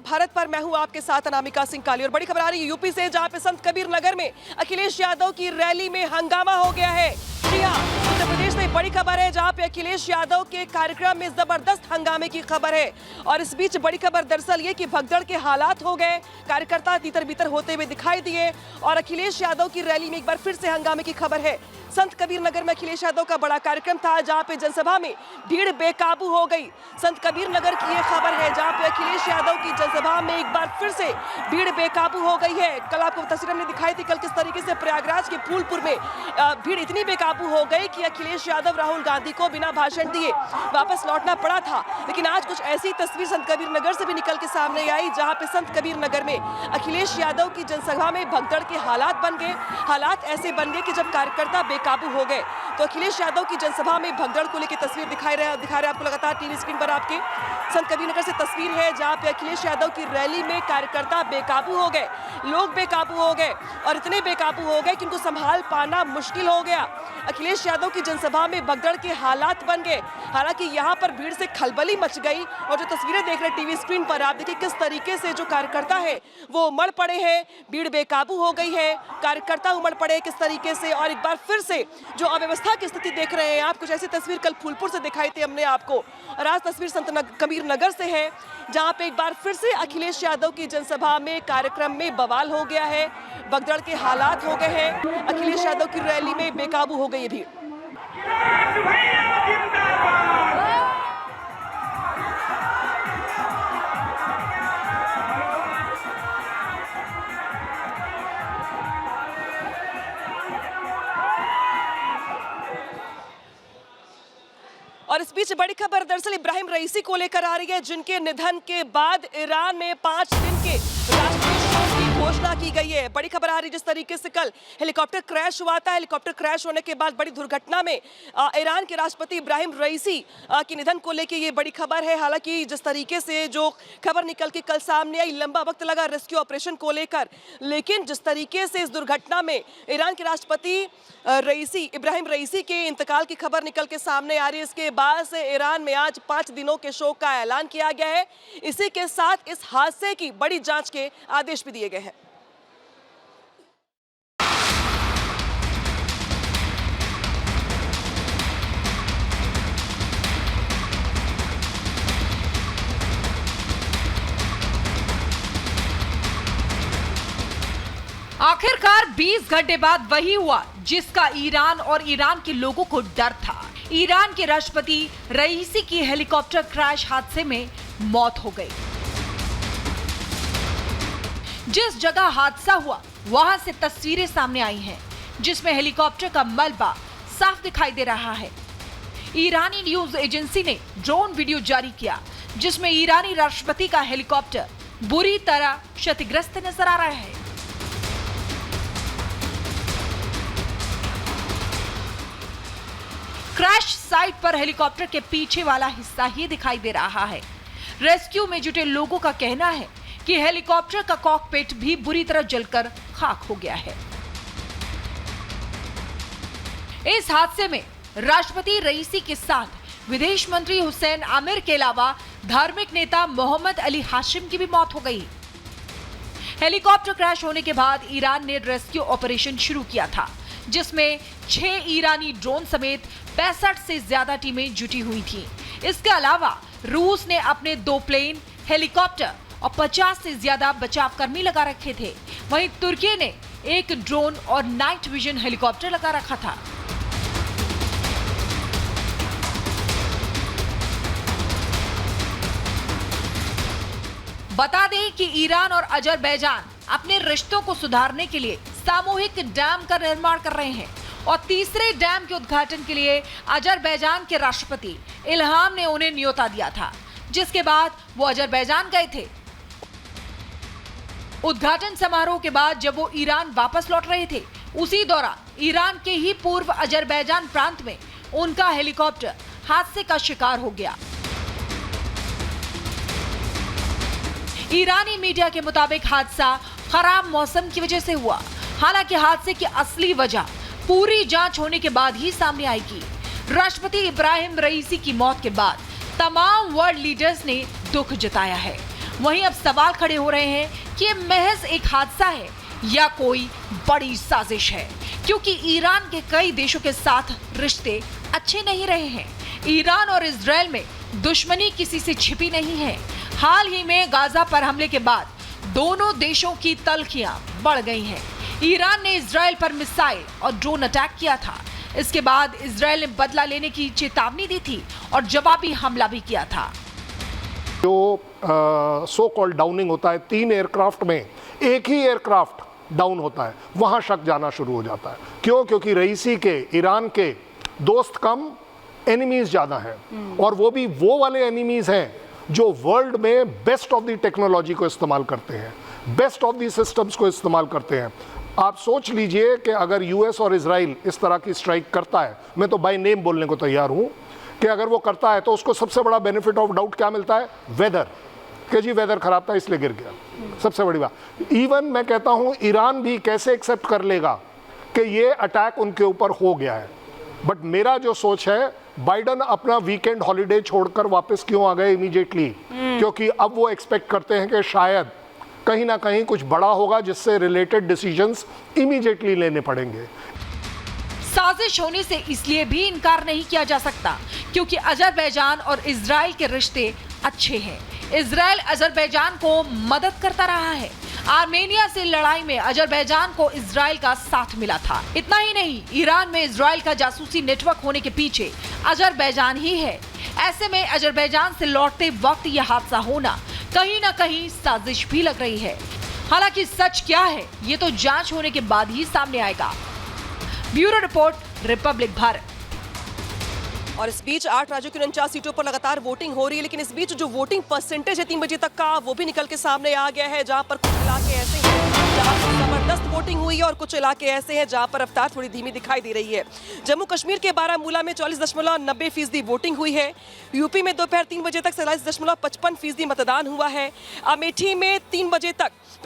भारत पर मैं हूं आपके साथ अनामिका सिंह काली। और बड़ी खबर आ रही है यूपी से, जहां पे संत कबीर नगर में अखिलेश यादव की रैली में हंगामा हो गया है। जी हां, उत्तर प्रदेश से बड़ी खबर है, जहां पे अखिलेश यादव के कार्यक्रम में जबरदस्त हंगामे की खबर है। और इस बीच बड़ी खबर दरअसल ये कि भगदड़ के हालात हो गए, कार्यकर्ता तीतर बीतर होते हुए दिखाई दिए और अखिलेश यादव की रैली में एक बार फिर से हंगामे की खबर है। संत कबीर नगर में अखिलेश यादव का बड़ा कार्यक्रम था, जहां पे जनसभा में भीड़ बेकाबू हो गई। संत कबीर नगर की ये खबर है, जहां पे अखिलेश यादव की जनसभा में एक बार फिर से भीड़ बेकाबू हो गई है। कल आपको तस्वीरें हमने दिखाई थी, कल किस तरीके से प्रयागराज के फूलपुर में भीड़ इतनी बेकाबू हो गई कि अखिलेश यादव राहुल गांधी को बिना भाषण दिए वापस लौटना पड़ा था। लेकिन आज कुछ ऐसी तस्वीर संत कबीर नगर से भी निकल के सामने आई, जहां पे संत कबीर नगर में अखिलेश यादव की जनसभा में भगदड़ के हालात बन गए। हालात ऐसे बन गए कि जब कार्यकर्ता बेकाबू हो गए तो अखिलेश यादव की जनसभा में भगदड़ को लेकर तस्वीर दिखा रहे आपको लगातार टीवी स्क्रीन पर आपके। संत कबीर नगर से तस्वीर है, जहां पे अखिलेश यादव की रैली में कार्यकर्ता बेकाबू हो गए, लोग बेकाबू हो गए और इतने बेकाबू हो गए कि उनको संभाल पाना मुश्किल हो गया। अखिलेश यादव की जनसभा में भगदड़ के हालात बन गए। हालांकि यहां पर भीड़ से खलबली मच गई और जो तस्वीरें देख रहे टीवी स्क्रीन पर आप देखिए किस तरीके से जो कार्यकर्ता है वो उमड़ पड़े हैं, भीड़ बेकाबू हो गई है, कार्यकर्ता उमड़ पड़े किस तरीके से। और एक बार फिर से जो अव्यवस्था की स्थिति देख रहे हैं आप, कुछ ऐसी तस्वीर कल फूलपुर से दिखाई थी हमने आपको, और आज तस्वीर संत कबीर नगर से है, जहां पे एक बार फिर से अखिलेश यादव की जनसभा में कार्यक्रम में बवाल हो गया है, भगदड़ के हालात हो गए हैं। अखिलेश यादव की रैली में बेकाबू हो गई है भीड़। और इस बीच बड़ी खबर दरअसल इब्राहिम रईसी को लेकर आ रही है, जिनके निधन के बाद ईरान में 5 दिन के राष्ट्रीय शोक की घोषणा की गई है। बड़ी खबर आ रही है जिस तरीके से कल हेलीकॉप्टर क्रैश हुआ था, हेलीकॉप्टर क्रैश होने के बाद बड़ी दुर्घटना में ईरान के राष्ट्रपति इब्राहिम रईसी के निधन को लेकर ये बड़ी खबर है। हालांकि जिस तरीके से जो खबर निकल के कल सामने आई, लंबा वक्त लगा रेस्क्यू ऑपरेशन को लेकर, लेकिन जिस तरीके से इस दुर्घटना में ईरान के राष्ट्रपति इब्राहिम रईसी के इंतकाल की खबर निकल के सामने आ रही है, इसके बाद से ईरान में आज 5 दिनों के शोक का ऐलान किया गया है। इसी के साथ इस हादसे की बड़ी जांच के आदेश भी दिए गए हैं। आखिरकार 20 घंटे बाद वही हुआ जिसका ईरान और ईरान के लोगों को डर था। ईरान के राष्ट्रपति रईसी की हेलीकॉप्टर क्रैश हादसे में मौत हो गई। जिस जगह हादसा हुआ वहां से तस्वीरें सामने आई हैं, जिसमें हेलीकॉप्टर का मलबा साफ दिखाई दे रहा है। ईरानी न्यूज एजेंसी ने ड्रोन वीडियो जारी किया, जिसमें ईरानी राष्ट्रपति का हेलीकॉप्टर बुरी तरह क्षतिग्रस्त नजर आ रहा है। क्रैश साइट पर हेलीकॉप्टर के पीछे वाला हिस्सा ही दिखाई दे रहा है। रेस्क्यू में जुटे लोगों का कहना है कि हेलीकॉप्टर का कॉकपिट भी बुरी तरह जलकर खाक हो गया है। इस हादसे में राष्ट्रपति रईसी के साथ विदेश मंत्री हुसैन आमिर के अलावा धार्मिक नेता मोहम्मद अली हाशिम की भी मौत हो गई। हेलीकॉप्टर क्रैश होने के बाद ईरान ने रेस्क्यू ऑपरेशन शुरू किया था, जिसमें 6 ईरानी ड्रोन समेत 65 से ज्यादा टीमें जुटी हुई थीं। इसके अलावा रूस ने अपने 2 प्लेन, हेलीकॉप्टर और 50 से ज्यादा बचाव कर्मी लगा रखे थे। वहीं तुर्की ने 1 ड्रोन और नाइट विजन हेलीकॉप्टर लगा रखा था। बता दें कि ईरान और अजरबैजान अपने रिश्तों को सुधारने के लिए सामूहिक डैम का निर्माण कर रहे हैं और तीसरे डैम के उद्घाटन के लिए अजरबैजान के राष्ट्रपति इल्हाम ने उन्हें न्योता दिया था, जिसके बाद वो अजरबैजान गए थे। उद्घाटन समारोह के बाद जब वो ईरान वापस लौट रहे थे, उसी दौरान ईरान के ही पूर्व अजरबैजान प्रांत में उनका हेलीकॉप्टर हादसे का शिकार हो गया। ईरानी मीडिया के मुताबिक हादसा खराब मौसम की वजह से हुआ। हालांकि हादसे की असली वजह पूरी जांच होने के बाद ही सामने आएगी। राष्ट्रपति इब्राहिम रईसी की मौत के बाद तमाम वर्ल्ड लीडर्स ने दुख जताया है। वहीं अब सवाल खड़े हो रहे हैं कि ये महज एक हादसा है या कोई बड़ी साजिश है, क्योंकि ईरान के कई देशों के साथ रिश्ते अच्छे नहीं रहे हैं। ईरान और इजराइल में दुश्मनी किसी से छिपी नहीं है। हाल ही में गाजा पर हमले के बाद दोनों देशों की तल्खियां बढ़ गई हैं। ईरान ने इजराइल पर मिसाइल और ड्रोन अटैक किया था। इसके बाद इजराइल ने बदला लेने की चेतावनी दी थी और जवाबी हमला भी किया था। जो सो कॉल्ड डाउनिंग होता है, 3 एयरक्राफ्ट में एक ही एयरक्राफ्ट डाउन होता है, वहां शक जाना शुरू हो जाता है। क्यों? क्योंकि रईसी के, ईरान के दोस्त कम, एनिमीज ज़्यादा हैं, और वो भी वो वाले एनिमीज हैं जो वर्ल्ड में बेस्ट ऑफ द टेक्नोलॉजी को इस्तेमाल करते हैं, बेस्ट ऑफ द सिस्टम्स को इस्तेमाल करते हैं। आप सोच लीजिए कि अगर यूएस और इजराइल इस तरह की स्ट्राइक करता है, मैं तो बाय नेम बोलने को तैयार हूँ कि अगर वो करता है तो उसको सबसे बड़ा बेनिफिट ऑफ डाउट क्या मिलता है? वेदर, कि जी वेदर खराब था इसलिए गिर गया, सबसे बड़ी बात। इवन मैं कहता हूँ ईरान भी कैसे एक्सेप्ट कर लेगा कि ये अटैक उनके ऊपर हो गया है। बट मेरा जो सोच है, बाइडन अपना वीकेंड हॉलीडे छोड़कर वापस क्यों आ गए इमीडिएटली? क्योंकि अब वो एक्सपेक्ट करते हैं कि शायद कहीं ना कहीं कुछ बड़ा होगा जिससे रिलेटेड डिसीजंस इमीडिएटली लेने पड़ेंगे। साजिश होने से इसलिए भी इनकार नहीं किया जा सकता क्योंकि अजरबैजान और इजराइल के रिश्ते अच्छे हैं। इजराइल अजरबैजान को मदद करता रहा है। आर्मेनिया से लड़ाई में अजरबैजान को इजराइल का साथ मिला था। इतना ही नहीं, ईरान में इजराइल का जासूसी नेटवर्क होने के पीछे अजरबैजान ही है। ऐसे में अजरबैजान से लौटते वक्त यह हादसा होना कहीं ना कहीं साजिश भी लग रही है। हालांकि सच क्या है ये तो जांच होने के बाद ही सामने आएगा। Bureau report, Republic Bharat. और इस बीच 8 राज्यों की 49 सीटों पर लगातार वोटिंग हो रही है, लेकिन इस बीच जो वोटिंग परसेंटेज है 3 बजे तक का, वो भी निकल के सामने आ गया है, जहां पर कुछ इलाके ऐसे हैं जहां पर जबरदस्त वोटिंग हुई है और कुछ इलाके ऐसे हैं जहां पर रफ्तार थोड़ी धीमी दिखाई दे रही है। जम्मू कश्मीर के बारामूला में 40.90% वोटिंग हुई है। यूपी में दोपहर 3 बजे तक 47.55% मतदान हुआ है। अमेठी में 3 बजे तक